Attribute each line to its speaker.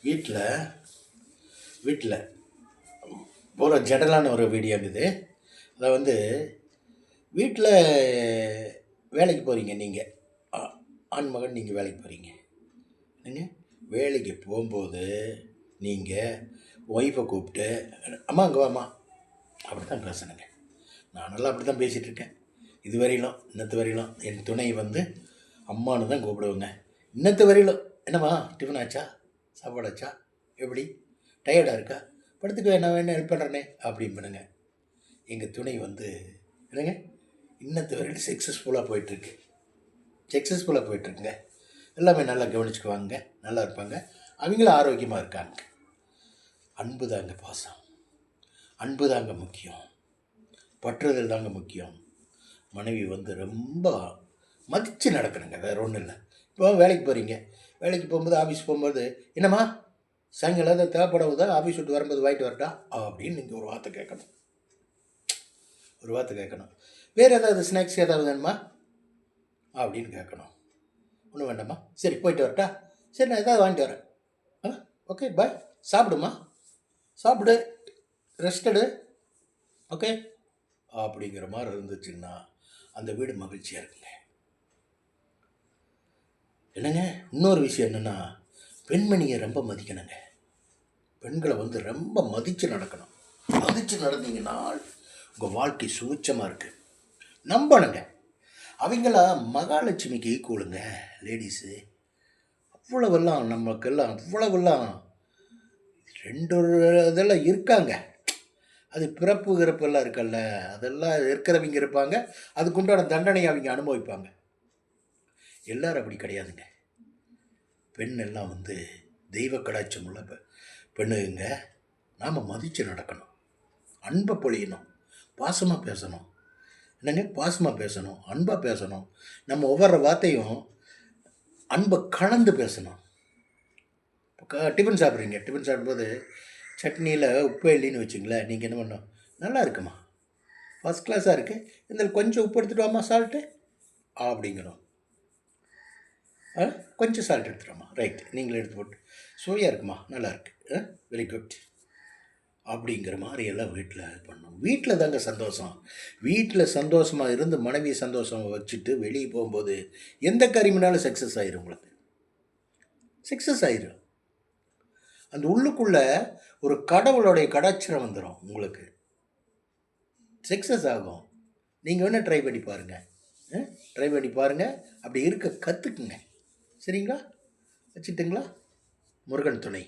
Speaker 1: வீட்டில் வீட்டில் ஒரு ஜெனரலான ஒரு வீடியோ இது. அதை வந்து வீட்டில் வேலைக்கு போகிறீங்க நீங்கள், ஆண்மகன் நீங்கள் வேலைக்கு போகிறீங்க. நீங்கள் வேலைக்கு போகும்போது நீங்கள் ஒய்ஃபை கூப்பிட்டு, அம்மா அங்கே வாம்மா, அப்படி தான் பேசணுங்க. நான் நல்லா அப்படி தான் பேசிகிட்டு இருக்கேன். இது வரையிலும் இன்னத்து வரையிலும் என் துணை வந்து அம்மானு தான் கூப்பிடுவேங்க. இன்னத்து வரையிலும் என்னம்மா டிஃபன் ஆச்சா, சாப்பாடாச்சா, எப்படி டயர்டாக இருக்கா, படுத்துக்க என்ன வேணும் ஹெல்ப் பண்ணுறேனே அப்படின்பணுங்க. எங்கள் துணை வந்து என்னங்க இன்னத்து வரையிலும் சக்ஸஸ்ஃபுல்லாக போயிட்டுருக்குங்க. எல்லாமே நல்லா கவனிச்சுக்குவாங்க, நல்லா இருப்பாங்க, அவங்களும் ஆரோக்கியமாக இருக்காங்க. அன்பு தாங்க பாசம், அன்பு தாங்க முக்கியம், பற்றுதல் தாங்க முக்கியம். மனைவி வந்து ரொம்ப மதித்து நடக்கணுங்க, வேறு ஒன்றும் இல்லை. இப்போ வேலைக்கு போகிறீங்க, வேலைக்கு போகும்போது ஆஃபீஸ் போகும்போது என்னம்மா சாயங்காலம் ஏதாவது தேவைப்படுவதா, ஆஃபீஸ் விட்டு வரும்போது வாங்கிட்டு வரட்டா அப்படின்னு நீங்கள் ஒரு வார்த்தை கேட்கணும். வேறு ஏதாவது ஸ்நாக்ஸ் ஏதாவது வேணுமா அப்படின்னு கேட்கணும். ஒன்றும் வேண்டாம்மா, சரி போயிட்டு வரட்டா, சரி நான் ஏதாவது வாங்கிட்டு வரேன், ஓகே பாய், சாப்பிடுமா, சாப்பிடு, ரெஸ்ட் எடு, ஓகே அப்படிங்கிற மாதிரி இருந்துச்சுன்னா அந்த வீடு மகிழ்ச்சியாக இருக்குங்க. என்னங்க இன்னொரு விஷயம் என்னென்னா, பெண்மணியை ரொம்ப மதிக்கணுங்க. பெண்களை வந்து ரொம்ப மதித்து நடக்கணும். மதித்து நடந்தீங்கன்னா உங்கள் வாழ்க்கை சுவிச்சமாக இருக்குது. நம்பணுங்க. அவங்கள மகாலட்சுமிக்கு ஈக்குவலுங்க லேடிஸு. அவ்வளவெல்லாம் நமக்கெல்லாம் அவ்வளவெல்லாம் 2 இதெல்லாம் இருக்காங்க. அது பிறப்பு இறப்பெல்லாம் இருக்கல்ல, அதெல்லாம் இருக்கிறவங்க இருப்பாங்க, அதுக்குண்டான தண்டனையை அவங்க அனுபவிப்பாங்க. எல்லோரும் அப்படி கிடையாதுங்க. பெண் எல்லாம் வந்து தெய்வ கடாட்சம் உள்ள பெண்ணுங்க. நாம் மதித்து நடக்கணும், அன்பை பொழியணும், பாசமாக பேசணும். என்னங்க பாசமாக பேசணும், அன்பாக பேசணும். நம்ம ஒவ்வொரு வார்த்தையும் அன்பை கலந்து பேசணும். டிஃபன் சாப்பிட்றீங்க, டிஃபன் சாப்பிடும்போது சட்னியில் உப்பு இல்லைன்னு வச்சுங்களேன், நீங்கள் என்ன பண்ணணும், நல்லா இருக்குமா, ஃபஸ்ட் கிளாஸாக இருக்குது, இதில் கொஞ்சம் உப்பு எடுத்துகிட்டு வாமா, சால்ட்டு அப்படிங்கணும். கொஞ்சம் சால்ட் எடுத்துட்டோம்மா, ரைட், நீங்களே எடுத்து போட்டு, சுவையாக இருக்குமா, நல்லா இருக்குது, வெரி குட் அப்படிங்கிற மாதிரி எல்லாம் வீட்டில் பண்ணணும். வீட்டில் தாங்க சந்தோஷம். வீட்டில் சந்தோஷமாக இருந்து மனைவி சந்தோஷம் வச்சுட்டு வெளியே போகும்போது எந்த காரியம்னாலும் சக்ஸஸ் ஆயிரும். உங்களுக்கு சக்ஸஸ் ஆயிரும். அந்த உள்ளுக்குள்ளே ஒரு கடவுளுடைய கடாட்சரம் வந்துடும், உங்களுக்கு சக்ஸஸ் ஆகும். நீங்கள் வேணால் ட்ரை பண்ணி பாருங்கள், அப்படி இருக்க கற்றுக்குங்க. சரிங்களா, வச்சுட்டுங்களா? முருகன் துணை.